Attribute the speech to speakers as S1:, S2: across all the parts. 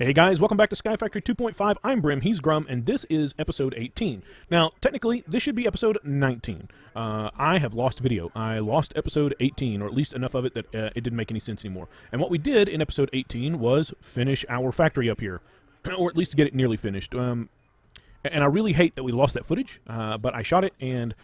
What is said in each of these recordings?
S1: Hey guys, welcome back to Sky Factory 2.5. I'm Brim, he's Grum, and this is episode 18. Now, technically, this should be episode 19. I have lost video. I lost episode 18, or at least enough of it that it didn't make any sense anymore. And what we did in episode 18 was finish our factory up here, or at least get it nearly finished. And I really hate that we lost that footage, but I shot it, and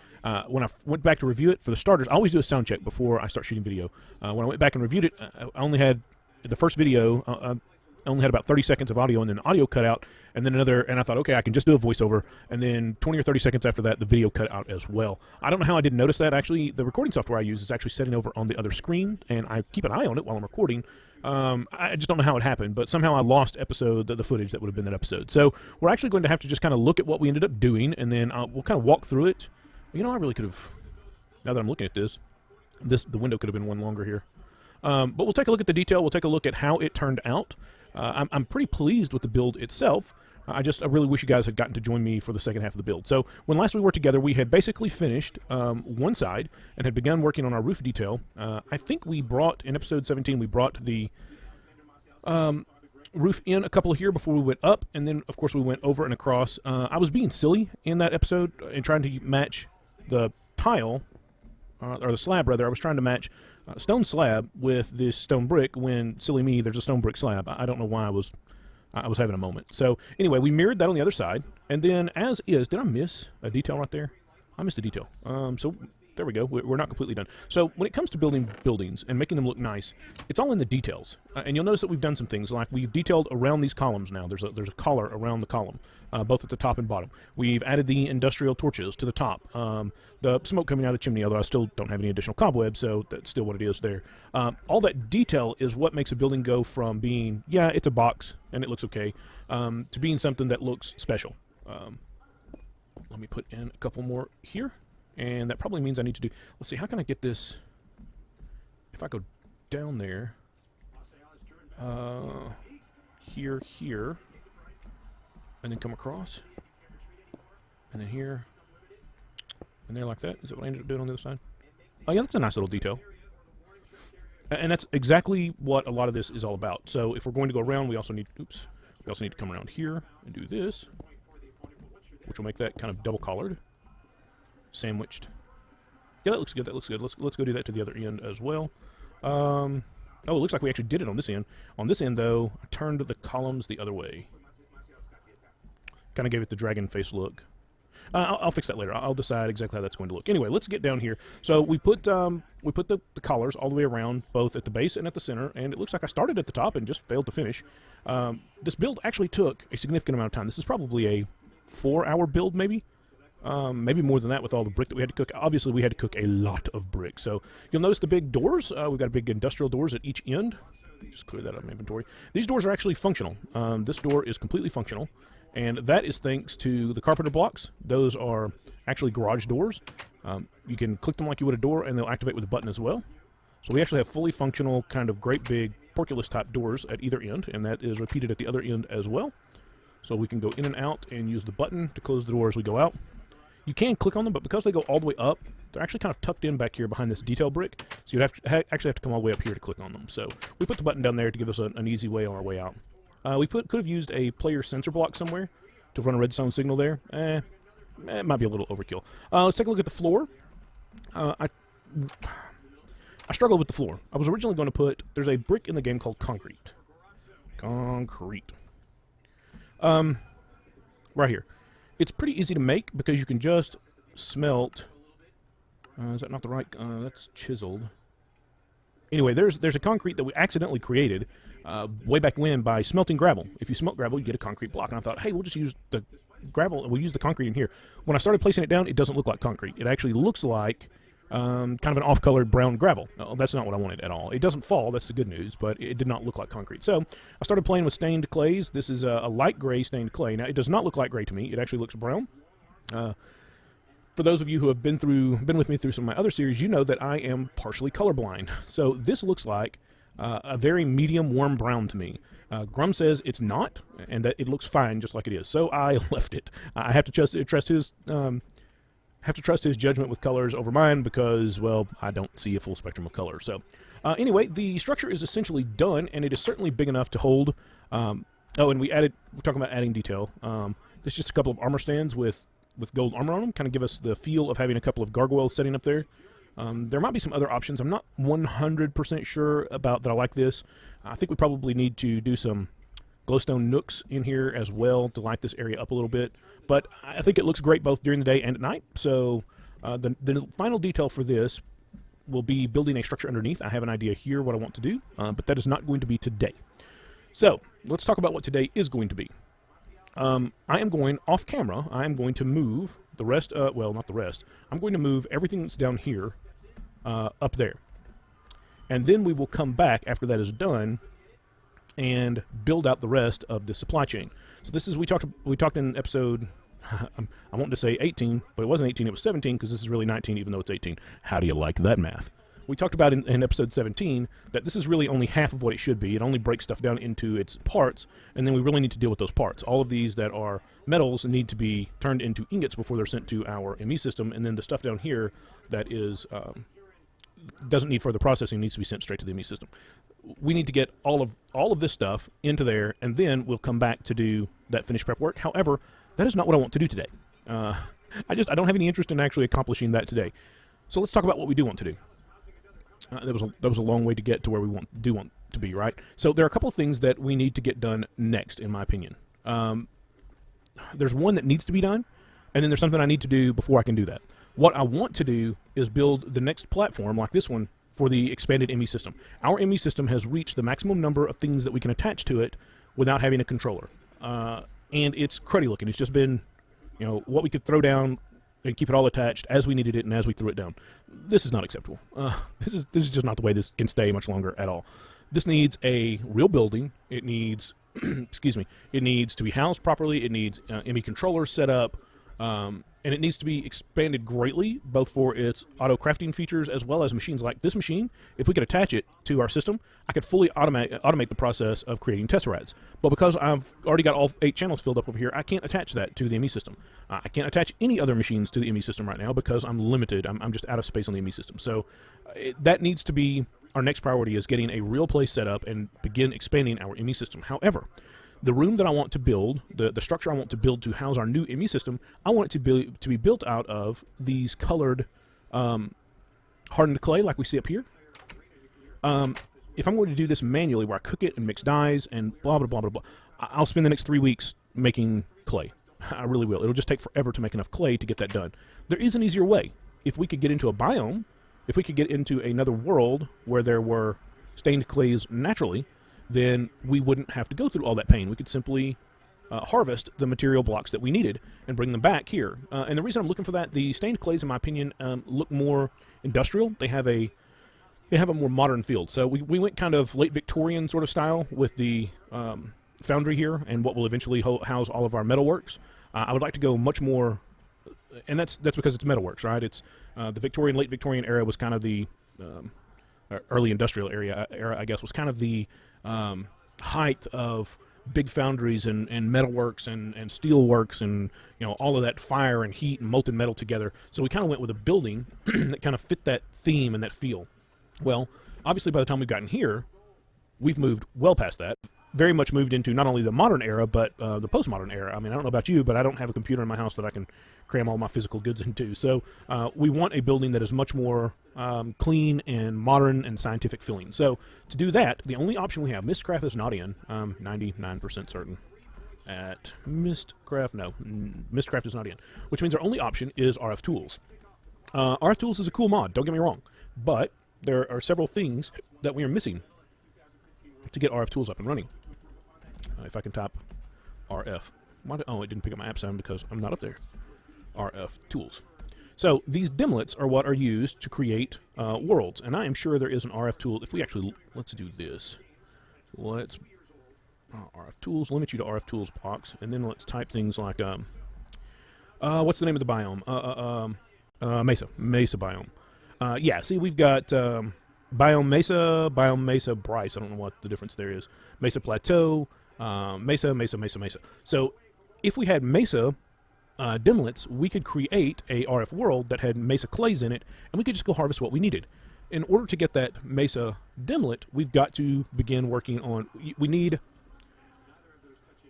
S1: when I went back to review it, for the starters, I always do a sound check before I start shooting video. When I went back and reviewed it, I only had the first video. I only had about 30 seconds of audio, and then audio cut out, and then another, and I thought, okay, I can just do a voiceover, and then 20 or 30 seconds after that, the video cut out as well. I don't know how I didn't notice that. Actually, the recording software I use is actually setting over on the other screen, and I keep an eye on it while I'm recording. I just don't know how it happened, but somehow I lost the footage that would have been that episode. So we're actually going to have to just kind of look at what we ended up doing, and then we'll kind of walk through it. You know, I really could have, now that I'm looking at the window could have been one longer here. But we'll take a look at the detail. We'll take a look at how it turned out. I'm pretty pleased with the build itself. I really wish you guys had gotten to join me for the second half of the build. So when last we were together, we had basically finished one side and had begun working on our roof detail. I think we brought, in episode 17, we brought the roof in a couple here before we went up, and then, of course, we went over and across. I was being silly in that episode and trying to match the tile, or the slab, rather. I was trying to match stone slab with this stone brick when, silly me, there's a stone brick slab. I don't know why I was having a moment. So anyway, we mirrored that on the other side, and then as is, did I miss a detail right there? I missed a detail. So there we go. We're not completely done. So when it comes to building buildings and making them look nice, it's all in the details. And you'll notice that we've done some things, like we've detailed around these columns now. There's a collar around the column, both at the top and bottom. We've added the industrial torches to the top. The smoke coming out of the chimney, although I still don't have any additional cobwebs, so that's still what it is there. All that detail is what makes a building go from being, yeah, it's a box and it looks okay, to being something that looks special. Let me put in a couple more here. And that probably means I need to do, let's see, how can I get this, if I go down there, here, and then come across, and then here, and there like that. Is that what I ended up doing on the other side? Oh yeah, that's a nice little detail. And that's exactly what a lot of this is all about. So if we're going to go around, we also need to come around here and do this, which will make that kind of double collared. Sandwiched. Yeah, that looks good. That looks good. Let's go do that to the other end as well. Oh, it looks like we actually did it on this end. On this end, though, I turned the columns the other way. Kind of gave it the dragon face look. I'll fix that later. I'll decide exactly how that's going to look. Anyway, let's get down here. So we put the collars all the way around, both at the base and at the center, and it looks like I started at the top and just failed to finish. This build actually took a significant amount of time. This is probably a 4-hour build, maybe. Maybe more than that with all the brick that we had to cook. Obviously, we had to cook a lot of brick. So you'll notice the big doors. We've got big industrial doors at each end. Just clear that out of my inventory. These doors are actually functional. This door is completely functional, and that is thanks to the carpenter blocks. Those are actually garage doors. You can click them like you would a door, and they'll activate with a button as well. So we actually have fully functional, kind of great big porculus-type doors at either end, and that is repeated at the other end as well. So we can go in and out and use the button to close the door as we go out. You can click on them, but because they go all the way up, they're actually kind of tucked in back here behind this detail brick, so you'd actually have to come all the way up here to click on them. So we put the button down there to give us an easy way on our way out. We could have used a player sensor block somewhere to run a redstone signal there. It might be a little overkill. Let's take a look at the floor. I struggled with the floor. I was originally going to put, there's a brick in the game called concrete. Concrete. Right here. It's pretty easy to make because you can just smelt. Is that not the right? That's chiseled. Anyway, there's a concrete that we accidentally created way back when by smelting gravel. If you smelt gravel, you get a concrete block. And I thought, hey, we'll just use the gravel. We'll use the concrete in here. When I started placing it down, it doesn't look like concrete. It actually looks like kind of an off-colored brown gravel. No, that's not what I wanted at all. It doesn't fall, that's the good news, but it did not look like concrete. So I started playing with stained clays. This is a light gray stained clay. Now, it does not look light gray to me. It actually looks brown. For those of you who have been with me through some of my other series, you know that I am partially colorblind. So this looks like a very medium warm brown to me. Grum says it's not, and that it looks fine just like it is. So I left it. I have to trust his judgment with colors over mine because, well, I don't see a full spectrum of color. So anyway, the structure is essentially done, and it is certainly big enough to hold Oh, and we're talking about adding detail. There's just a couple of armor stands with gold armor on them, kind of give us the feel of having a couple of gargoyles sitting up there. There might be some other options. I'm not 100% sure about that I like this. I think we probably need to do some glowstone nooks in here as well to light this area up a little bit. But I think it looks great both during the day and at night. So the final detail for this will be building a structure underneath. I have an idea here what I want to do, but that is not going to be today. So let's talk about what today is going to be. I am going off camera. I am going to move the rest, well, not the rest. I'm going to move everything that's down here up there. And then we will come back after that is done and build out the rest of the supply chain. So this is, we talked in episode, I wanted to say 18, but it wasn't 18, it was 17, because this is really 19, even though it's 18. How do you like that math? We talked about in episode 17 that this is really only half of what it should be. It only breaks stuff down into its parts, and then we really need to deal with those parts. All of these that are metals need to be turned into ingots before they're sent to our ME system, and then the stuff down here that is doesn't need further processing needs to be sent straight to the ME system. We need to get all of this stuff into there, and then we'll come back to do that finished prep work. However, that is not what I want to do today. I don't have any interest in actually accomplishing that today. So let's talk about what we do want to do. That was a long way to get to where we want to be, right? So there are a couple of things that we need to get done next, in my opinion. There's one that needs to be done, and then there's something I need to do before I can do that. What I want to do is build the next platform, like this one, for the expanded ME system. Our ME system has reached the maximum number of things that we can attach to it without having a controller. And it's cruddy looking. It's just been, what we could throw down and keep it all attached as we needed it and as we threw it down. This is not acceptable. This is just not the way this can stay much longer at all. This needs a real building. It needs, excuse me, it needs to be housed properly. It needs ME controllers set up, and it needs to be expanded greatly, both for its auto crafting features as well as machines like this machine. If we could attach it to our system, I could fully automate the process of creating tesserats. But because I've already got all 8 channels filled up over here, I can't attach that to the ME system. I can't attach any other machines to the ME system right now because I'm limited. I'm just out of space on the ME system. So that needs to be our next priority, is getting a real place set up and begin expanding our ME system. However, the room that I want to build, the structure I want to build to house our new ME system, I want it to be built out of these colored hardened clay like we see up here. If I'm going to do this manually, where I cook it and mix dyes and blah, blah, blah, blah, blah, I'll spend the next 3 weeks making clay. I really will. It'll just take forever to make enough clay to get that done. There is an easier way. If we could get into a biome, if we could get into another world where there were stained clays naturally, then we wouldn't have to go through all that pain. We could simply harvest the material blocks that we needed and bring them back here. And the reason I'm looking for that, the stained clays, in my opinion, look more industrial. They have a more modern feel. So we went kind of late Victorian sort of style with the foundry here and what will eventually house all of our metalworks. I would like to go much more, and that's because it's metalworks, right? It's the late Victorian era was kind of the early industrial era, I guess, was kind of the height of big foundries and metalworks and steelworks and all of that fire and heat and molten metal together. So we kind of went with a building that kind of fit that theme and that feel. Well, obviously by the time we've gotten here, we've moved well past that. Very much moved into not only the modern era, but the postmodern era. I mean, I don't know about you, but I don't have a computer in my house that I can cram all my physical goods into. So we want a building that is much more clean and modern and scientific feeling. So to do that, the only option we have, Mistcraft is not in, 99% certain. At Mistcraft, no, Mistcraft is not in, which means our only option is RF Tools. RF Tools is a cool mod, don't get me wrong, but there are several things that we are missing to get RF Tools up and running. If I can type RF. Oh, it didn't pick up my app sound because I'm not up there. RF Tools. So these dimlets are what are used to create worlds, and I am sure there is an RF tool. If we actually, let's do this. Let's RF Tools, limit you to RF Tools box, and then let's type things like, what's the name of the biome? Mesa biome. Yeah, see, we've got Biome Mesa Bryce. I don't know what the difference there is. Mesa Plateau, Mesa. So if we had Mesa dimlets, we could create a RF world that had Mesa clays in it, and we could just go harvest what we needed. In order to get that Mesa dimlet, we've got to begin working on, we need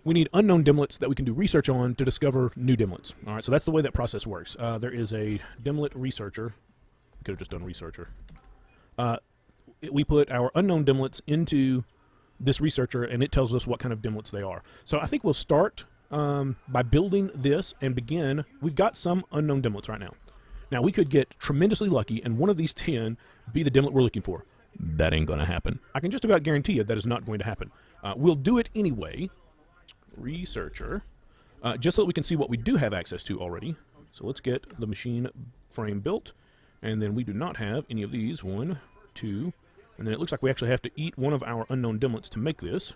S1: we need unknown dimlets that we can do research on to discover new dimlets. All right, so that's the way that process works. There is a dimlet researcher. We could have just done researcher. We put our unknown dimlets into this researcher, and it tells us what kind of dimlets they are. So I think we'll start by building this and begin. We've got some unknown dimlets right now. Now, we could get tremendously lucky and one of these 10 be the dimlet we're looking for. That ain't going to happen. I can just about guarantee you that is not going to happen. We'll do it anyway. Researcher. Just so that we can see what we do have access to already. So let's get the machine frame built. And then we do not have any of these. 1, 2. And then it looks like we actually have to eat one of our unknown dimlets to make this.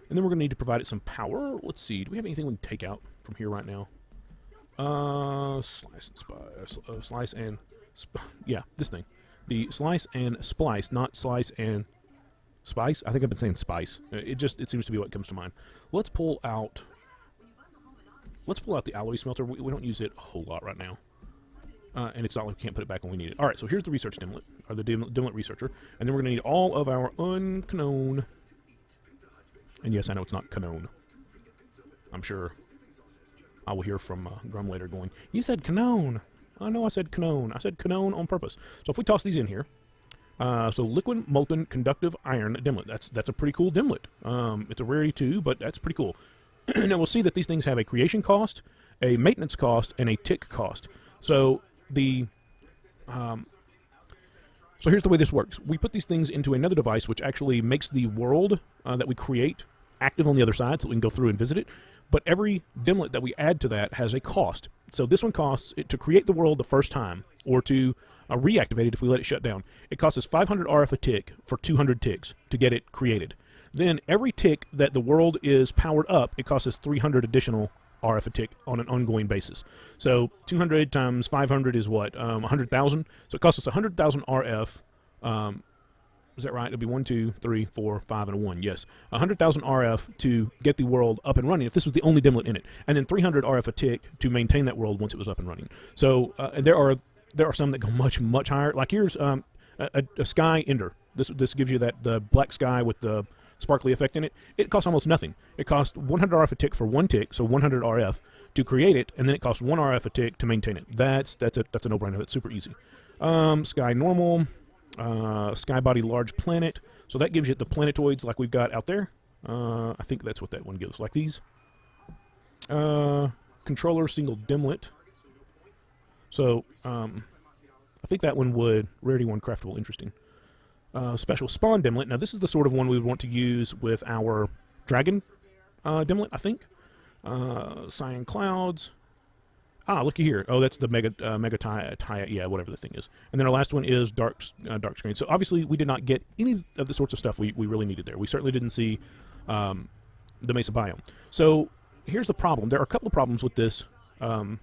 S1: And then we're going to need to provide it some power. Let's see. Do we have anything we can take out from here right now? Slice and yeah, this thing. The slice and splice, not slice and spice. I think I've been saying spice. It seems to be what comes to mind. Let's pull out the alloy smelter. We don't use it a whole lot right now. And it's not like we can't put it back when we need it. All right, so here's the research dimlet, or the dimlet researcher. And then we're going to need all of our unknown. And yes, I know it's not canon. I'm sure I will hear from Grum later going, you said canon. I know I said canon. I said canon on purpose. So if we toss these in here, so liquid molten conductive iron dimlet. That's a pretty cool dimlet. It's a rarity too, but that's pretty cool. Now we'll see that these things have a creation cost, a maintenance cost, and a tick cost. So so here's the way this works. We put these things into another device which actually makes the world that we create active on the other side so we can go through and visit it. But every dimlet that we add to that has a cost. So this one costs, to create the world the first time, or to reactivate it if we let it shut down, it costs us 500 RF a tick for 200 ticks to get it created. Then every tick that the world is powered up, it costs us 300 additional RF a tick on an ongoing basis. So 200 times 500 is what? 100,000. So it costs us 100,000 RF. Is that right? It'll be 1, 2, 3, 4, 5, and a 1. Yes, 100,000 RF to get the world up and running if this was the only dimlet in it, and then 300 RF a tick to maintain that world once it was up and running. So and there are some that go much higher. Like here's a sky ender. This gives you the black sky with the sparkly effect in it. It costs almost nothing. It costs 100 RF a tick for 1 tick, so 100 RF to create it, and then it costs 1 RF a tick to maintain it. That's a no-brainer. That's super easy. Sky normal. Sky body large planet, so that gives you the planetoids like we've got out there. I think that's what that one gives, like these. Controller single dimlet. So I think that one would rarity 1 craftable. Interesting. Special spawn dimlet. Now this is the sort of one we would want to use with our dragon dimlet, I think. Cyan clouds. Ah, looky here. Oh, that's the mega yeah, whatever the thing is. And then our last one is dark screen. So obviously we did not get any of the sorts of stuff we really needed there. We certainly didn't see the mesa biome. So here's the problem. There are a couple of problems with this. Because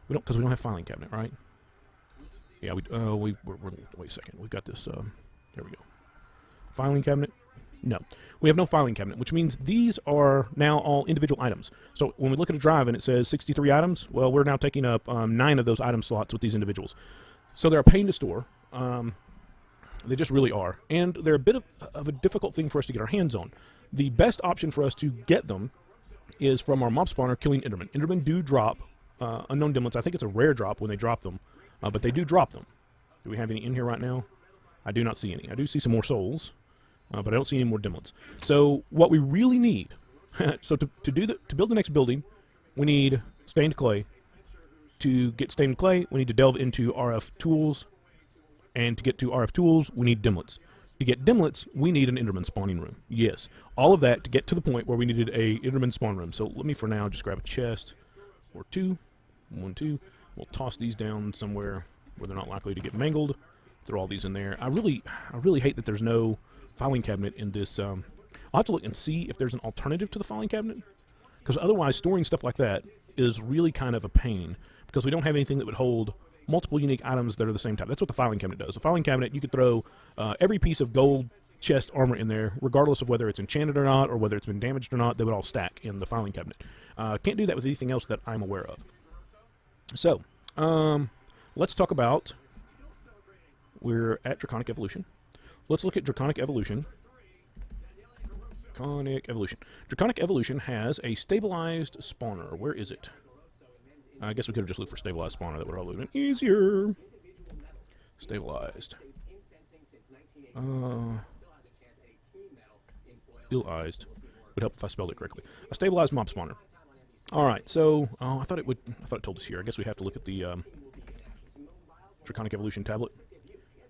S1: we don't have filing cabinet, right? Yeah, wait a second. We've got this. There we go. Filing cabinet. No, we have no filing cabinet, which means these are now all individual items. So when we look at a drive and it says 63 items, well, we're now taking up 9 of those item slots with these individuals. So they're a pain to store. They just really are. And they're a bit of a difficult thing for us to get our hands on. The best option for us to get them is from our mob spawner killing endermen. Endermen do drop unknown dimlets. I think it's a rare drop when they drop them, but they do drop them. Do we have any in here right now? I do not see any. I do see some more souls. But I don't see any more dimlets. So what we really need, so to build the next building, we need stained clay. To get stained clay, we need to delve into RF tools, and to get to RF tools, we need dimlets. To get dimlets, we need an enderman spawning room. Yes, all of that to get to the point where we needed a enderman spawn room. So let me for now just grab a chest or 2, 1, 2. We'll toss these down somewhere where they're not likely to get mangled. Throw all these in there. I really hate that there's no filing cabinet in this. I'll have to look and see if there's an alternative to the filing cabinet, because otherwise storing stuff like that is really kind of a pain, because we don't have anything that would hold multiple unique items that are the same type. That's what the filing cabinet does. The filing cabinet, you could throw every piece of gold chest armor in there, regardless of whether it's enchanted or not, or whether it's been damaged or not. They would all stack in the filing cabinet. Can't do that with anything else that I'm aware of. So let's talk about, we're at Draconic Evolution. Let's look at Draconic Evolution. Draconic Evolution. Draconic Evolution has a stabilized spawner. Where is it? I guess we could have just looked for stabilized spawner. That would have been easier. Stabilized. Ill-ized. Would help if I spelled it correctly. A stabilized mob spawner. Alright, so... Oh, I thought it told us here. I guess we have to look at the Draconic Evolution tablet.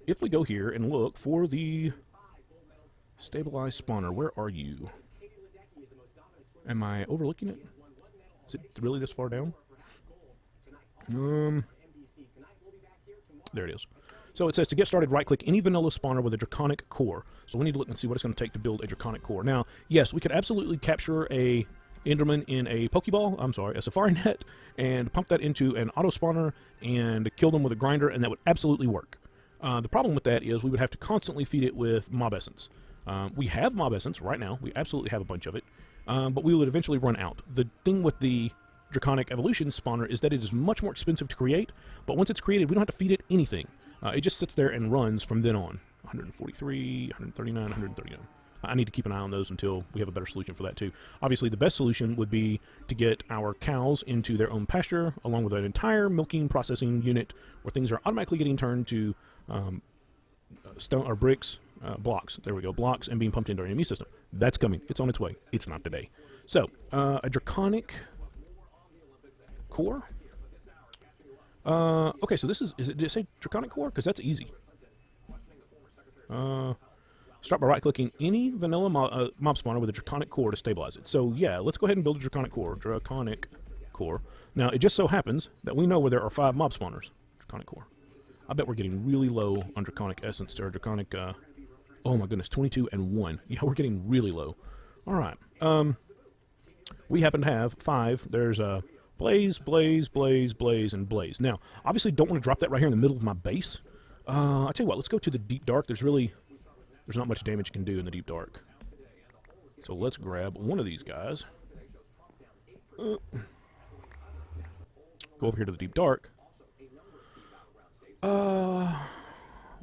S1: If we go here and look for the stabilized spawner, where are you? Am I overlooking it? Is it really this far down? There it is. So it says to get started, right-click any vanilla spawner with a Draconic core. So we need to look and see what it's going to take to build a Draconic core. Now, yes, we could absolutely capture a Enderman in a Pokeball, a Safari Net, and pump that into an auto spawner and kill them with a grinder, and that would absolutely work. The problem with that is we would have to constantly feed it with mob essence. We have mob essence right now. We absolutely have a bunch of it, but we would eventually run out. The thing with the Draconic Evolution spawner is that it is much more expensive to create, but once it's created, we don't have to feed it anything. It just sits there and runs from then on. 143, 139, 139. I need to keep an eye on those until we have a better solution for that too. Obviously, the best solution would be to get our cows into their own pasture, along with an entire milking processing unit where things are automatically getting turned to stone or bricks, blocks. There we go, blocks, and being pumped into our enemy system. That's coming. It's on its way. It's not today. So, a Draconic core. Okay, so this is it, did it say Draconic core? Because that's easy. Start by right-clicking any vanilla mob spawner with a Draconic core to stabilize it. So yeah, let's go ahead and build a Draconic core. Draconic core. Now, it just so happens that we know where there are 5 mob spawners. Draconic core. I bet we're getting really low on Draconic essence, or Draconic, oh my goodness, 22 and 1. Yeah, we're getting really low. Alright, we happen to have 5. There's, Blaze, Blaze, Blaze, Blaze, and Blaze. Now, obviously don't want to drop that right here in the middle of my base. I'll tell you what, let's go to the Deep Dark. There's not much damage you can do in the Deep Dark. So let's grab one of these guys. Go over here to the Deep Dark.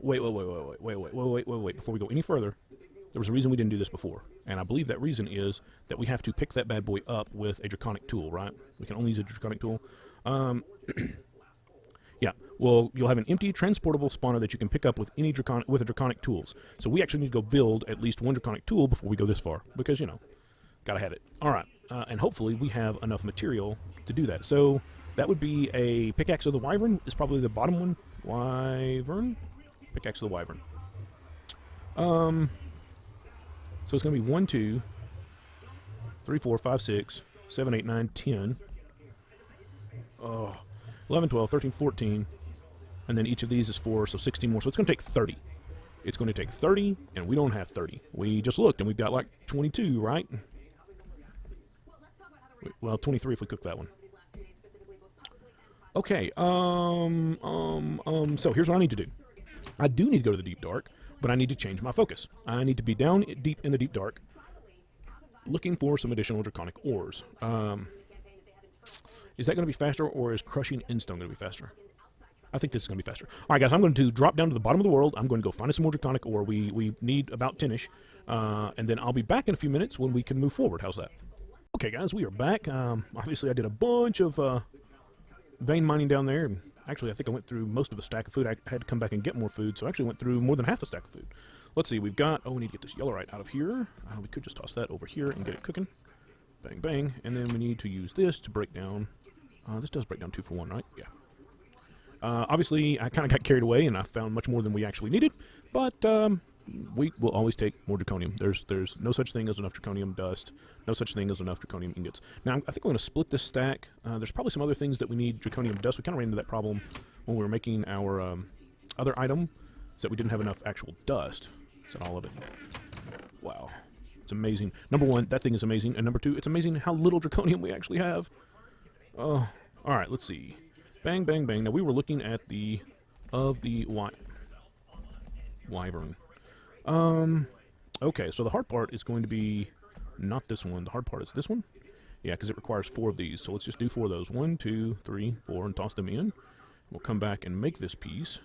S1: Wait. Before we go any further, there was a reason we didn't do this before. And I believe that reason is that we have to pick that bad boy up with a Draconic tool, right? We can only use a Draconic tool. Yeah, well, you'll have an empty transportable spawner that you can pick up with any Draconic tools. So we actually need to go build at least one Draconic tool before we go this far, because, you know, gotta have it. Alright, and hopefully we have enough material to do that. So that would be a Pickaxe of the Wyvern, is probably the bottom one. Wyvern? Pickaxe of the Wyvern. So it's going to be 1, 2, 3, 4, 5, 6, 7, 8, 9, 10. 11, 12, 13, 14. And then each of these is 4, so 16 more. So it's going to take 30. It's going to take 30, and we don't have 30. We just looked, and we've got like 22, right? Well, 23 if we cook that one. Okay, so here's what I need to do. I do need to go to the Deep Dark, but I need to change my focus. I need to be down deep in the Deep Dark, looking for some additional Draconic ores. Is that going to be faster, or is crushing Endstone going to be faster? I think this is going to be faster. All right, guys, I'm going to drop down to the bottom of the world. I'm going to go find us some more Draconic ore. We need about 10-ish, and then I'll be back in a few minutes when we can move forward. How's that? Okay, guys, we are back. Obviously, I did a bunch of vein mining down there. And actually, I think I went through most of a stack of food. I had to come back and get more food, so I actually went through more than half a stack of food. Let's see, we've got... Oh, we need to get this yellowite out of here. We could just toss that over here and get it cooking. Bang, bang. And then we need to use this to break down... this does break down 2 for 1, right? Yeah. Obviously, I kind of got carried away, and I found much more than we actually needed, but we will always take more Draconium. There's no such thing as enough Draconium dust, no such thing as enough Draconium ingots. Now, I think we're going to split this stack. There's probably some other things that we need Draconium dust. We kind of ran into that problem when we were making our other item, is that we didn't have enough actual dust. Is that all of it? Wow. It's amazing. Number 1, that thing is amazing, and number 2, it's amazing how little Draconium we actually have. Alright, let's see. Bang, bang, bang. Now, we were looking at the Wyvern. Okay, so the hard part is going to be not this one. The hard part is this one. Yeah, because it requires 4 of these. So let's just do 4 of those. 1, 2, 3, 4, and toss them in. We'll come back and make this piece.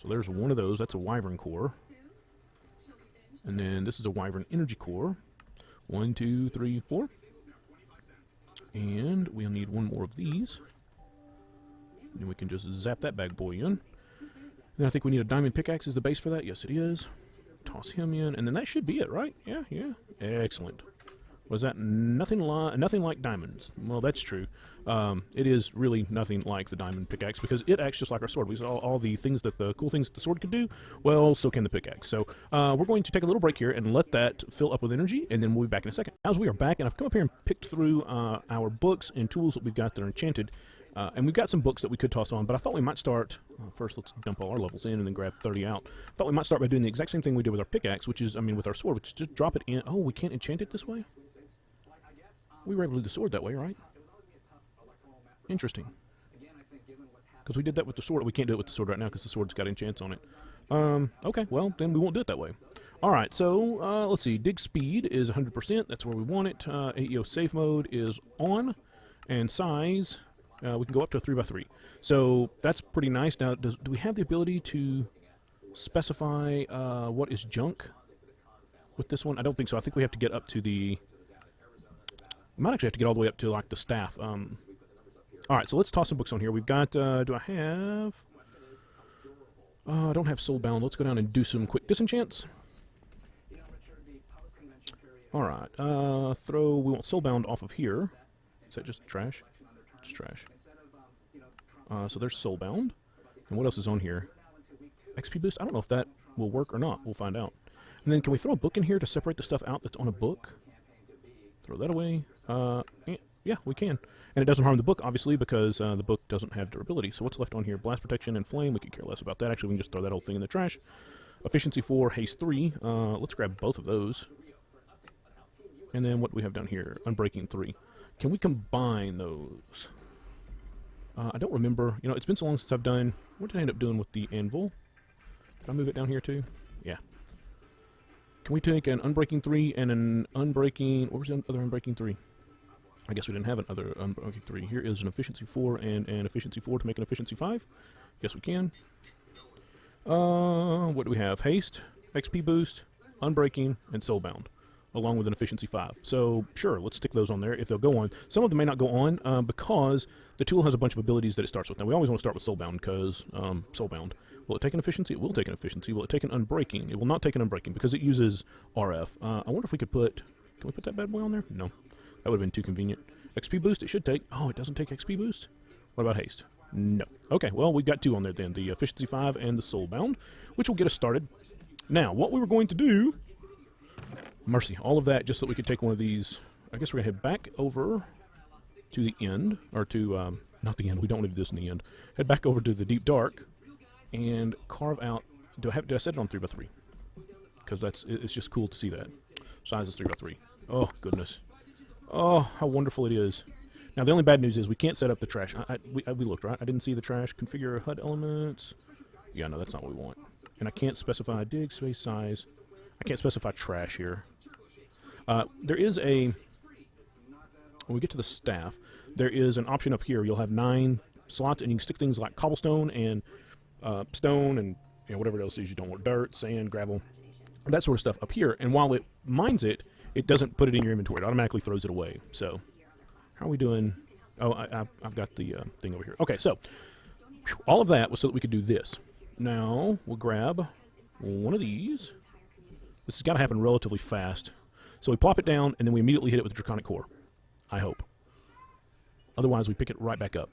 S1: So there's one of those. That's a Wyvern core. And then this is a Wyvern energy core. 1, 2, 3, 4. And we'll need one more of these. And we can just zap that bad boy in. Then I think we need a diamond pickaxe as the base for that. Yes, it is. Toss him in, and then that should be it, right? Yeah, yeah. Excellent. Was that nothing like diamonds? Well, that's true. It is really nothing like the diamond pickaxe because it acts just like our sword. We saw all the things that the cool things that the sword could do. Well, so can the pickaxe. So we're going to take a little break here and let that fill up with energy, and then we'll be back in a second. As we are back, and I've come up here and picked through our books and tools that we've got that are enchanted. And we've got some books that we could toss on, but I thought we might start... first, let's dump all our levels in and then grab 30 out. Thought we might start by doing the exact same thing we did with our pickaxe, which is, with our sword, which is just drop it in. Oh, we can't enchant it this way? We were able to do the sword that way, right? Interesting. Because we did that with the sword. We can't do it with the sword right now because the sword's got enchants on it. Okay, well, then we won't do it that way. Alright, so, let's see. Dig speed is 100%. That's where we want it. AEO safe mode is on. And size... we can go up to a 3x3. So that's pretty nice. Now, do we have the ability to specify what is junk with this one? I don't think so. I think we have to get up to the... We might actually have to get all the way up to, like, the staff. Alright, so let's toss some books on here. We've got... do I have... I don't have soulbound. Let's go down and do some quick disenchants. Alright, throw... We want soulbound off of here. Is that just trash? It's trash. So there's soulbound. And what else is on here? XP boost? I don't know if that will work or not. We'll find out. And then can we throw a book in here to separate the stuff out that's on a book? Throw that away. Yeah, we can. And it doesn't harm the book, obviously, because the book doesn't have durability. So what's left on here? Blast protection and flame. We could care less about that. Actually, we can just throw that whole thing in the trash. Efficiency 4, haste 3. Let's grab both of those. And then what do we have down here? Unbreaking 3. Can we combine those? I don't remember. You know, it's been so long since I've done... What did I end up doing with the anvil? Did I move it down here too? Yeah. Can we take an unbreaking 3 and an unbreaking... What was the other unbreaking 3? I guess we didn't have another unbreaking 3. Here is an efficiency 4 and an efficiency 4 to make an efficiency 5. Yes, we can. What do we have? Haste, XP boost, unbreaking, and soulbound, along with an efficiency 5. So, sure, let's stick those on there if they'll go on. Some of them may not go on because the tool has a bunch of abilities that it starts with. Now, we always want to start with soulbound because soulbound. Will it take an efficiency? It will take an efficiency. Will it take an unbreaking? It will not take an unbreaking because it uses RF. I wonder if we could put... Can we put that bad boy on there? No. That would have been too convenient. XP boost, it should take... Oh, it doesn't take XP boost? What about haste? No. Okay, well, we've got two on there then. The efficiency 5 and the soulbound, which will get us started. Now, what we were going to do... Mercy, all of that just so that we could take one of these. I guess we're going to head back over to the end, or to, not the end, we don't want to do this in the end. Head back over to the deep dark and carve out, did I set it on 3x3? Because it's just cool to see that. Size is 3x3. Oh, goodness. Oh, how wonderful it is. Now, the only bad news is we can't set up the trash. We looked, right? I didn't see the trash. Configure HUD elements. Yeah, no, that's not what we want. And I can't specify dig, space, size. I can't specify trash here. There is a... When we get to the staff, there is an option up here. You'll have 9 slots, and you can stick things like cobblestone and stone and whatever else is you don't want. Dirt, sand, gravel, that sort of stuff up here. And while it mines it, it doesn't put it in your inventory. It automatically throws it away. So, how are we doing? Oh, I've got the thing over here. Okay, so, all of that was so that we could do this. Now, we'll grab one of these. This has got to happen relatively fast. So we plop it down, and then we immediately hit it with the Draconic Core. I hope. Otherwise, we pick it right back up.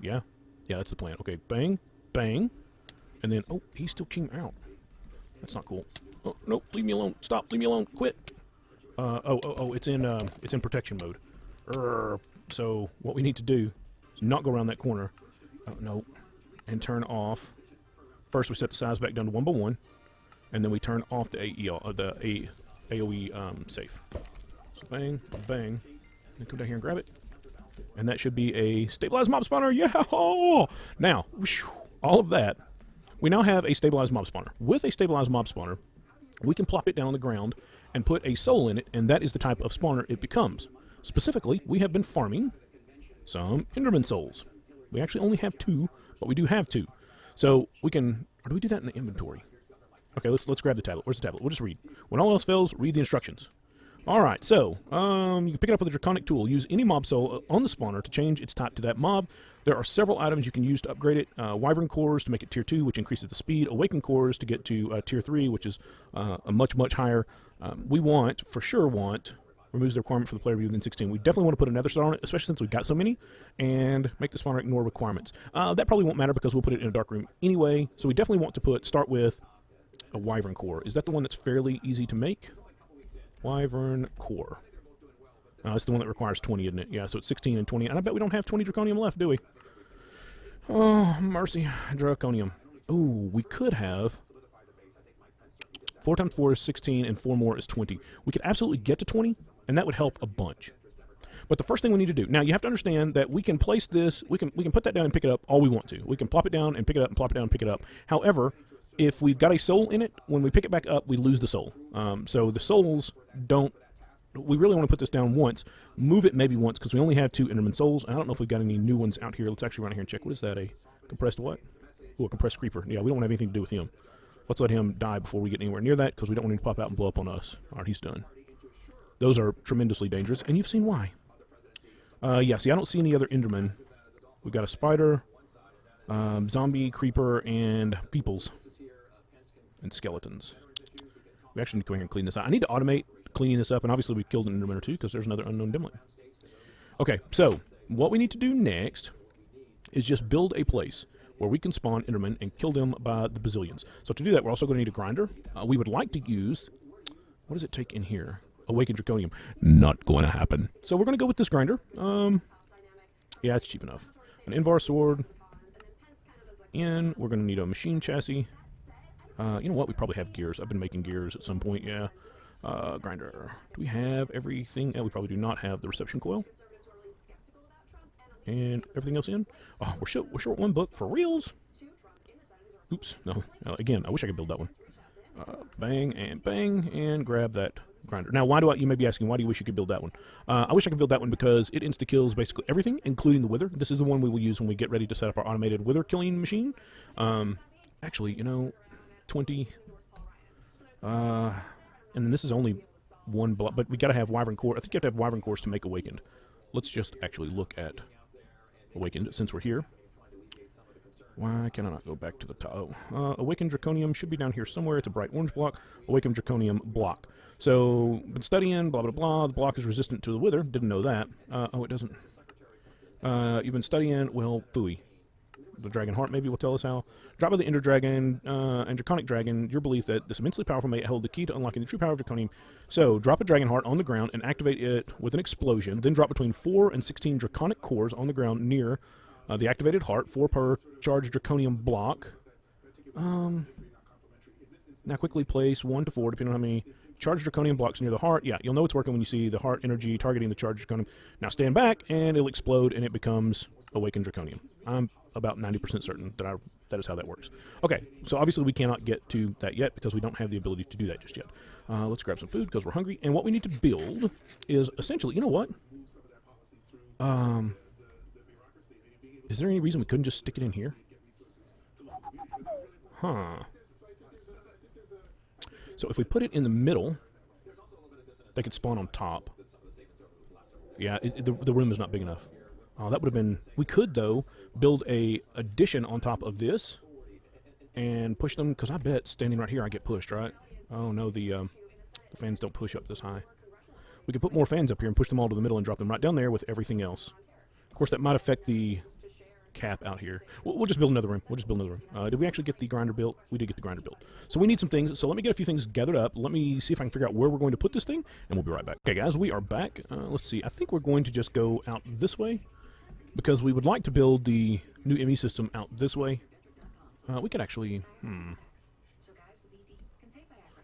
S1: Yeah? Yeah, that's the plan. Okay, bang, bang. And then, oh, he still came out. That's not cool. Oh, nope, leave me alone. Stop, leave me alone. Quit. It's in protection mode. So what we need to do is not go around that corner. Oh, no. And turn off. First, we set the size back down to 1x1. And then we turn off the AoE safe. So bang, bang. Then come down here and grab it. And that should be a stabilized mob spawner. Yeah! Now, whoosh, all of that. We now have a stabilized mob spawner. With a stabilized mob spawner, we can plop it down on the ground and put a soul in it, and that is the type of spawner it becomes. Specifically, we have been farming some enderman souls. We actually only have 2, but we do have 2. So we can... Or do we do that in the inventory? Okay, let's grab the tablet. Where's the tablet? We'll just read. When all else fails, read the instructions. Alright, so, you can pick it up with a Draconic tool. Use any mob soul on the spawner to change its type to that mob. There are several items you can use to upgrade it. Wyvern cores to make it tier 2, which increases the speed. Awaken cores to get to tier 3, which is a much, much higher. We want, for sure removes the requirement for the player to be within 16. We definitely want to put another star on it, especially since we've got so many, and make the spawner ignore requirements. That probably won't matter because we'll put it in a dark room anyway, so we definitely want to start with a Wyvern core. Is that the one that's fairly easy to make? Wyvern core. It's the one that requires 20, isn't it? Yeah, so it's 16 and 20. And I bet we don't have 20 Draconium left, do we? Oh, mercy. Draconium. Ooh, we could have... 4 times 4 is 16, and 4 more is 20. We could absolutely get to 20, and that would help a bunch. But the first thing we need to do... Now, you have to understand that we can place this... We can put that down and pick it up all we want to. We can plop it down and pick it up and plop it down and pick it up. However... If we've got a soul in it, when we pick it back up, we lose the soul. So the souls don't... We really want to put this down once. Move it maybe once, because we only have 2 Enderman souls. I don't know if we've got any new ones out here. Let's actually run out here and check. What is that, a compressed what? Ooh, a compressed creeper. Yeah, we don't have anything to do with him. Let's let him die before we get anywhere near that, because we don't want him to pop out and blow up on us. Alright, he's done. Those are tremendously dangerous, and you've seen why. Yeah, see, I don't see any other Endermen. We've got a spider, zombie, creeper, and peoples. And skeletons. We actually need to go here and clean this out. I need to automate cleaning this up, and obviously we killed an Enderman or 2 because there's another unknown dimlet. Okay, so what we need to do next is just build a place where we can spawn Endermen and kill them by the bazillions. So to do that, we're also going to need a grinder. We would like to use... What does it take in here? Awakened Draconium. Not going to happen. So we're going to go with this grinder. Yeah, it's cheap enough. An Invar sword. And we're going to need a machine chassis. You know what? We probably have gears. I've been making gears at some point, yeah. Grinder. Do we have everything? We probably do not have the reception coil. And everything else in? Oh, we're short one book for reals? Oops. No. Again, I wish I could build that one. Bang and grab that grinder. Now, why do you may be asking, why do you wish you could build that one? I wish I could build that one because it insta-kills basically everything, including the wither. This is the one we will use when we get ready to set up our automated wither killing machine. Actually, you know... 20 and then this is only one block, but we gotta have Wyvern core. I think you have to have Wyvern cores to make Awakened. Let's just actually look at Awakened since we're here. Why can I not go back to the top? Awakened Draconium should be down here somewhere. It's a bright orange block. Awakened Draconium block. So, been studying, blah, blah, blah. The block is resistant to the wither. Didn't know that. Oh, it doesn't. You've been studying, well, phooey. The Dragon Heart maybe will tell us how. Drop by the Ender Dragon and Draconic Dragon your belief that this immensely powerful may hold the key to unlocking the true power of Draconium. So, drop a Dragon Heart on the ground and activate it with an explosion. Then drop between 4 and 16 Draconic cores on the ground near the activated heart. 4 per charged Draconium block. Now quickly place 1 to 4, depending on how many charged Draconium blocks near the heart. Yeah, you'll know it's working when you see the heart energy targeting the charged Draconium. Now stand back, and it'll explode, and it becomes Awakened Draconium. I'm about 90% certain that that is how that works. Okay, so obviously we cannot get to that yet because we don't have the ability to do that just yet. Let's grab some food because we're hungry. And what we need to build is essentially, you know what? Is there any reason we couldn't just stick it in here? Huh. So if we put it in the middle, they could spawn on top. Yeah, the room is not big enough. Oh, that would have been... We could, though, build a addition on top of this and push them, because I bet standing right here I get pushed, right? Oh, no, the fans don't push up this high. We could put more fans up here and push them all to the middle and drop them right down there with everything else. Of course, that might affect the cap out here. We'll just build another room. We'll just build another room. Did we actually get the grinder built? We did get the grinder built. So we need some things. So let me get a few things gathered up. Let me see if I can figure out where we're going to put this thing, and we'll be right back. Okay, guys, we are back. Let's see. I think we're going to just go out this way, because we would like to build the new ME system out this way. We could actually,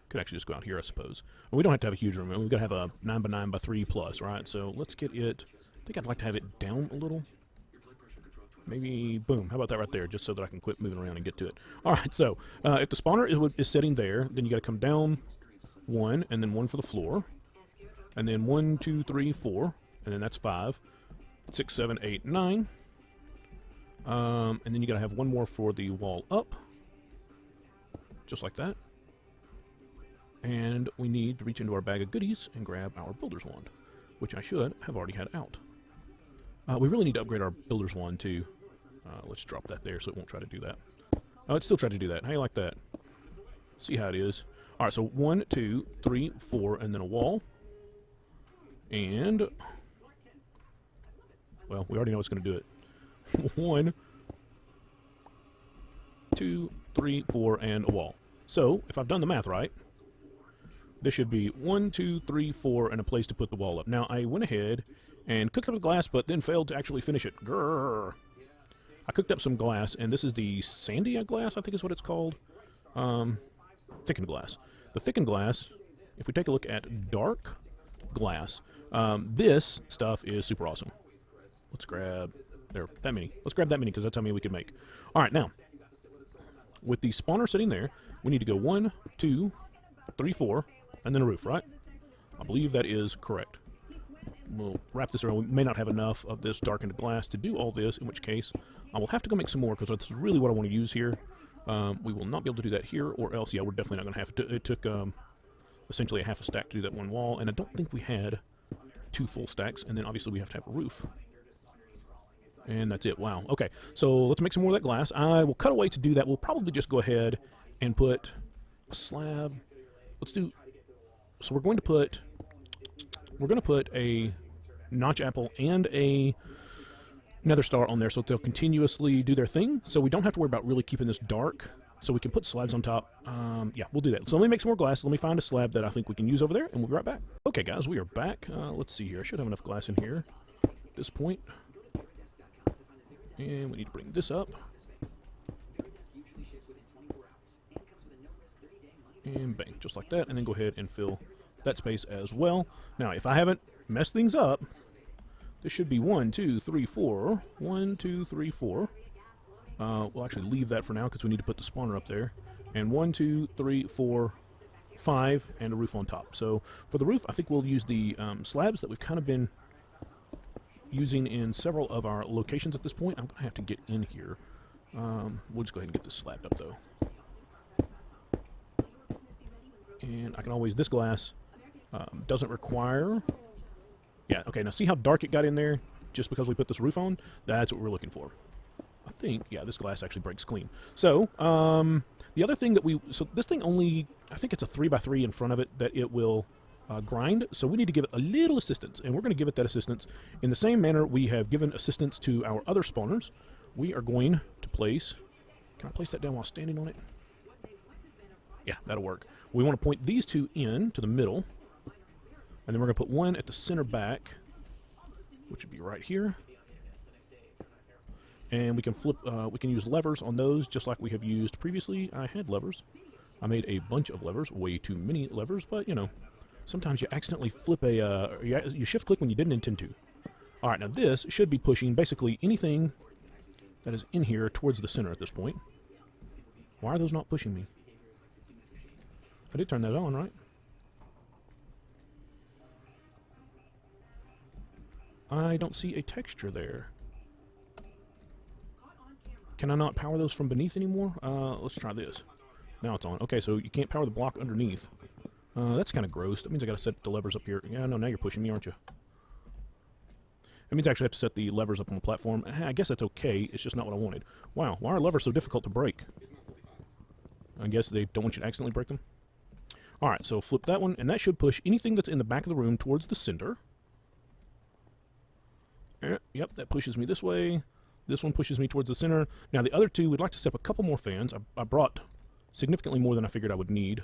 S1: could actually just go out here, I suppose. Well, we don't have to have a huge room. We've got to have a 9x9x3 plus, right? So let's get it, I think I'd like to have it down a little. Maybe, boom, how about that right there, just so that I can quit moving around and get to it. All right, so if the spawner is sitting there, then you got to come down 1, and then 1 for the floor. And then 1, 2, 3, 4, and then that's 5. 6, 7, 8, 9. And then you gotta have 1 more for the wall up. Just like that. And we need to reach into our bag of goodies and grab our builder's wand, which I should have already had out. We really need to upgrade our builder's wand too. Let's drop that there so it won't try to do that. Oh, it still tried to do that. How you like that? See how it is. All right, so 1, 2, 3, 4, and then a wall. And, well, we already know it's going to do it. 1, 2, 3, 4, and a wall. So, if I've done the math right, this should be 1, 2, 3, 4, and a place to put the wall up. Now, I went ahead and cooked up the glass, but then failed to actually finish it. Grrr. I cooked up some glass, and this is the sandy glass, I think is what it's called. Thickened glass. The thickened glass, if we take a look at dark glass, this stuff is super awesome. Let's grab, there, that many. Let's grab that many, because that's how many we can make. All right, now, with the spawner sitting there, we need to go 1, 2, 3, 4, and then a roof, right? I believe that is correct. We'll wrap this around. We may not have enough of this darkened glass to do all this, in which case I will have to go make some more, because that's really what I want to use here. We will not be able to do that here, or else, yeah, we're definitely not going to have to. It took essentially a half a stack to do that one wall, and I don't think we had 2 full stacks, and then obviously we have to have a roof. And that's it. Wow. Okay, so let's make some more of that glass. I will cut away to do that. We'll probably just go ahead and put a slab. Let's do, so we're going to put a notch apple and a nether star on there, so they'll continuously do their thing, so we don't have to worry about really keeping this dark, so we can put slabs on top. Yeah, we'll do that. So let me make some more glass. Let me find a slab that I think we can use over there, and we'll be right back. Okay, guys, we are back. Let's see here. I should have enough glass in here at this point. And we need to bring this up. And bang, just like that, and then go ahead and fill that space as well. Now, if I haven't messed things up, this should be 1, 2, 3, 4. 1, 2, 3, 4. We'll actually leave that for now because we need to put the spawner up there. And 1, 2, 3, 4, 5, and a roof on top. So for the roof, I think we'll use the slabs that we've kind of been using in several of our locations at this point. I'm going to have to get in here. We'll just go ahead and get this slabbed up, though. And I can always, this glass doesn't require, yeah, okay, now see how dark it got in there just because we put this roof on? That's what we're looking for. I think, yeah, this glass actually breaks clean. So, the other thing that so this thing only, I think it's a 3x3 in front of it that it will grind, so we need to give it a little assistance, and we're going to give it that assistance in the same manner we have given assistance to our other spawners. We are going to place, can I place that down while standing on it? Yeah, that'll work. We want to point these two in to the middle, and then we're going to put one at the center back, which would be right here. And we can flip, we can use levers on those just like we have used previously. I had levers. I made a bunch of levers, way too many levers, but you know, sometimes you accidentally flip a, you shift click when you didn't intend to. Alright, now this should be pushing basically anything that is in here towards the center at this point. Why are those not pushing me? I did turn that on, right? I don't see a texture there. Can I not power those from beneath anymore? Let's try this. Now it's on. Okay, so you can't power the block underneath. That's kind of gross. That means I got to set the levers up here. Yeah, no, now you're pushing me, aren't you? That means I actually have to set the levers up on the platform. I guess that's okay. It's just not what I wanted. Wow, why are levers so difficult to break? I guess they don't want you to accidentally break them. Alright, so flip that one, and that should push anything that's in the back of the room towards the center. Yep, that pushes me this way. This one pushes me towards the center. Now the other two, we'd like to set up a couple more fans. I brought significantly more than I figured I would need.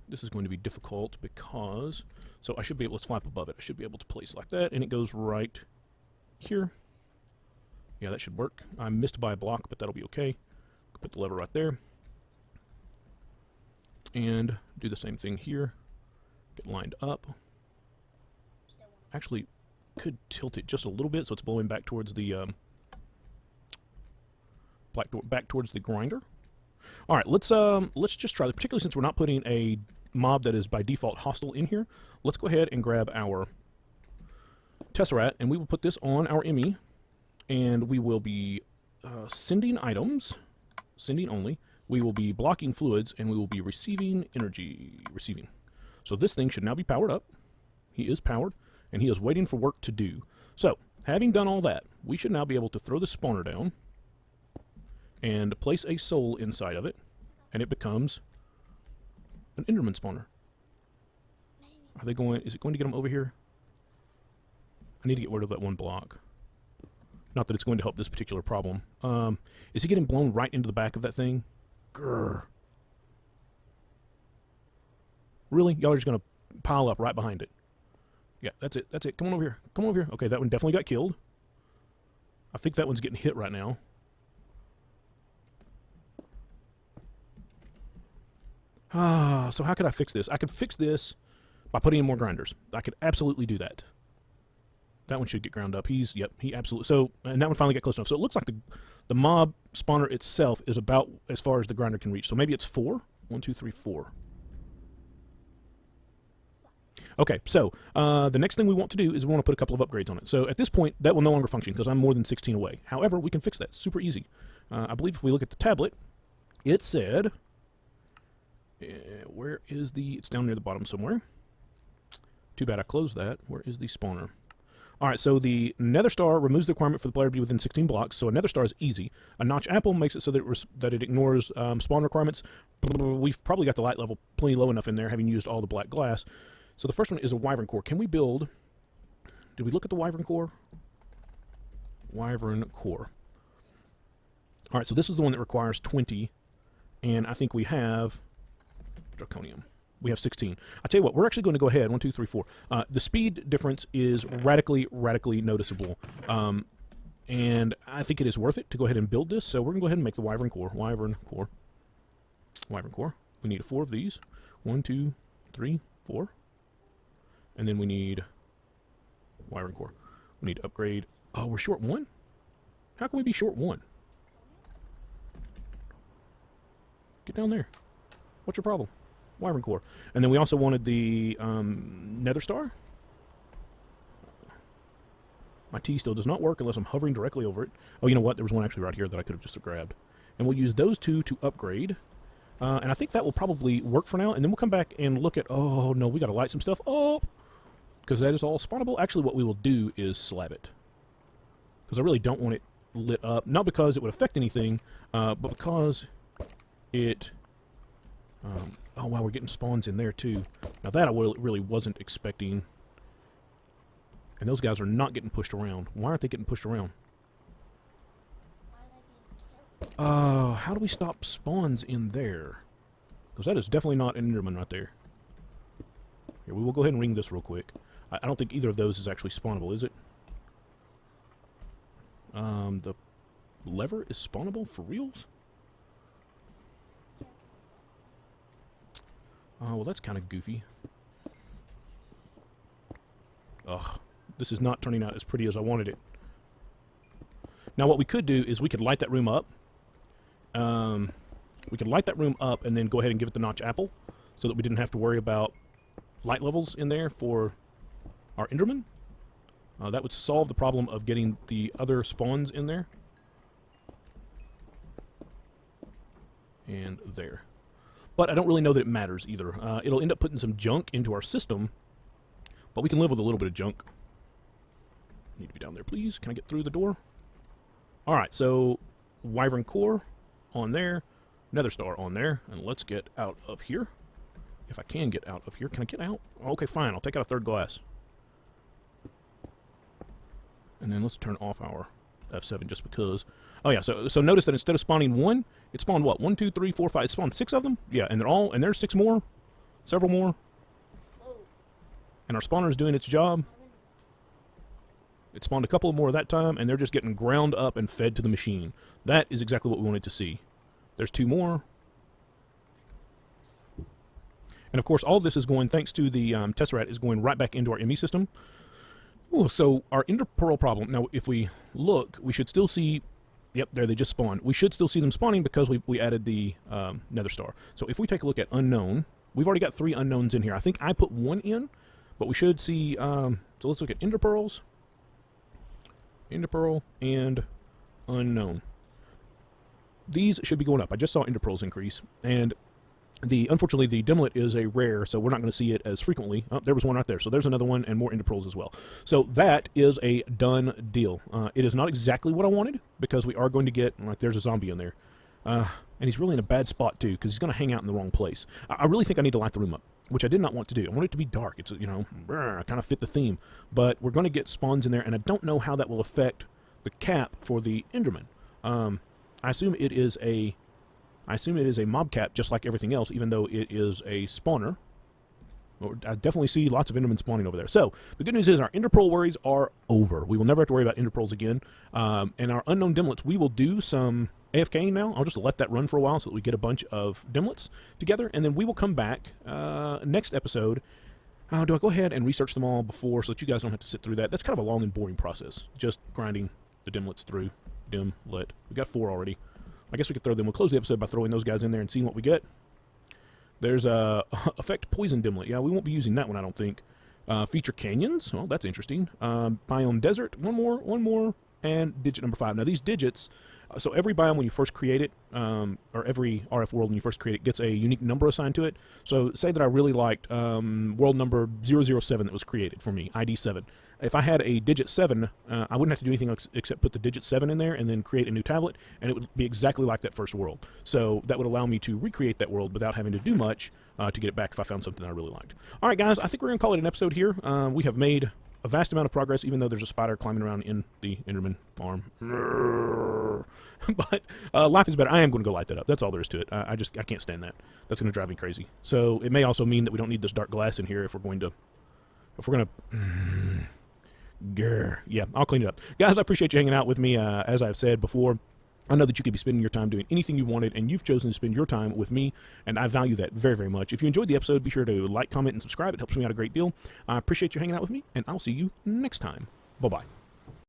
S1: This is going to be difficult because, so I should be able to flap above it. I should be able to place like that, and it goes right here. Yeah, that should work. I missed by a block, but that'll be okay. Put the lever right there. And do the same thing here. Get lined up. Actually, could tilt it just a little bit so it's blowing back towards the back towards the grinder. All right, let's just try, particularly since we're not putting a mob that is by default hostile in here. Let's go ahead and grab our Tesseract, and we will put this on our Emmy, and we will be sending items, sending only, we will be blocking fluids, and we will be receiving energy. Receiving. So this thing should now be powered up. He is powered, and he is waiting for work to do. So, having done all that, we should now be able to throw the spawner down and place a soul inside of it, and it becomes an enderman spawner. Are they going? Is it going to get them over here? I need to get rid of that one block. Not that it's going to help this particular problem. Is he getting blown right into the back of that thing? Grr. Really? Y'all are just going to pile up right behind it. Yeah, that's it. That's it. Come on over here. Come on over here. Okay, that one definitely got killed. I think that one's getting hit right now. So how could I fix this? I could fix this by putting in more grinders. I could absolutely do that. That one should get ground up. Yep, he absolutely... So, and that one finally got close enough. So it looks like the mob spawner itself is about as far as the grinder can reach. So maybe it's 4? 1, 2, 3, 4. Okay, so the next thing we want to do is we want to put a couple of upgrades on it. So at this point, that will no longer function because I'm more than 16 away. However, we can fix that. Super easy. I believe if we look at the tablet, it said... where is the... It's down near the bottom somewhere. Too bad I closed that. Where is the spawner? Alright, so the nether star removes the requirement for the player to be within 16 blocks, so a nether star is easy. A notch apple makes it so that it ignores spawn requirements. We've probably got the light level plenty low enough in there, having used all the black glass. So the first one is a wyvern core. Can we build... Did we look at the wyvern core? Wyvern core. Alright, so this is the one that requires 20, and I think we have... Draconium. We have 16. I tell you what, we're actually going to go ahead. 1, 2, 3, 4. The speed difference is radically noticeable. And I think it is worth it to go ahead and build this. So we're going to go ahead and make the wyvern core. Wyvern core. Wyvern core. We need 4 of these. 1, 2, 3, 4. And then we need wyvern core. We need to upgrade. Oh, we're short 1? How can we be short 1? Get down there. What's your problem? Wyvern core. And then we also wanted the nether star. My T still does not work unless I'm hovering directly over it. Oh, you know what? There was one actually right here that I could have just grabbed. And we'll use those 2 to upgrade. And I think that will probably work for now. And then we'll come back and look at... Oh, no, we got to light some stuff up. Because that is all spawnable. Actually, what we will do is slab it. Because I really don't want it lit up. Not because it would affect anything, but because it... oh, wow, we're getting spawns in there, too. Now, that I really wasn't expecting. And those guys are not getting pushed around. Why aren't they getting pushed around? How do we stop spawns in there? Because that is definitely not an enderman right there. Here, we will go ahead and ring this real quick. I don't think either of those is actually spawnable, is it? The lever is spawnable for reals? Well, that's kind of goofy. Ugh. This is not turning out as pretty as I wanted it. Now, what we could do is we could light that room up. We could light that room up and then go ahead and give it the notch apple so that we didn't have to worry about light levels in there for our enderman. That would solve the problem of getting the other spawns in there. And there. But I don't really know that it matters either. It'll end up putting some junk into our system, but we can live with a little bit of junk. Need to be down there, please. Can I get through the door? Alright, so wyvern core on there, nether star on there, and let's get out of here. If I can get out of here. Can I get out? Okay, fine. I'll take out a third glass. And then let's turn off our F7 just because. Oh yeah, so notice that instead of spawning 1, it spawned what? 1, 2, 3, 4, 5. It spawned 6 of them? Yeah, and there's 6 more. Several more. And our spawner is doing its job. It spawned a couple more that time, and they're just getting ground up and fed to the machine. That is exactly what we wanted to see. There's 2 more. And of course, all of this is going, thanks to the Tesseract, is going right back into our ME system. Ooh, so our Ender Pearl problem, now if we look, we should still see, yep, there they just spawned. We should still see them spawning because we added the nether star. So if we take a look at unknown, we've already got 3 unknowns in here. I think I put 1 in, but we should see, so let's look at Ender Pearls. Ender Pearl and unknown. these should be going up. I just saw ender pearls increase, and unfortunately the dimlet is a rare, so we're not going to see it as frequently. Oh, there was one right there, so there's another one, and more ender pearls as well. So that is a done deal. It is not exactly what I wanted, because we are going to get, like, there's a zombie in there. And he's really in a bad spot too, because he's going to hang out in the wrong place. I really think I need to light the room up, which I did not want to do. I want it to be dark. It's, you know, kind of fit the theme. But we're going to get spawns in there, and I don't know how that will affect the cap for the enderman. I assume it is a mob cap, just like everything else, even though it is a spawner. I definitely see lots of endermen spawning over there. So the good news is our ender pearl worries are over. We will never have to worry about ender pearls again. And our unknown dimlets, we will do some AFKing now. I'll just let that run for a while so that we get a bunch of dimlets together, and then we will come back next episode. Do I go ahead and research them all before, so that you guys don't have to sit through that? That's kind of a long and boring process, just grinding the dimlets through. Dimlet. We got 4 already. I guess we could throw them. We'll close the episode by throwing those guys in there and seeing what we get. There's effect poison dimlet. Yeah, we won't be using that one, I don't think. Feature canyons. Well, that's interesting. Biome desert. One more, and digit number 5. Now these digits. So every biome when you first create it, or every RF world when you first create it, gets a unique number assigned to it. So say that I really liked world number 007 that was created for me, ID 7. If I had a digit 7, I wouldn't have to do anything except put the digit 7 in there and then create a new tablet, and it would be exactly like that first world. So that would allow me to recreate that world without having to do much to get it back if I found something I really liked. All right, guys, I think we're going to call it an episode here. We have made a vast amount of progress, even though there's a spider climbing around in the enderman farm. But life is better. I am going to go light that up. That's all there is to it. I can't stand that. That's going to drive me crazy. So it may also mean that we don't need this dark glass in here if we're going to grr. Yeah, I'll clean it up. Guys, I appreciate you hanging out with me. As I've said before, I know that you could be spending your time doing anything you wanted, and you've chosen to spend your time with me, and I value that very, very much. If you enjoyed the episode, be sure to like, comment, and subscribe. It helps me out a great deal. I appreciate you hanging out with me, and I'll see you next time. Bye-bye.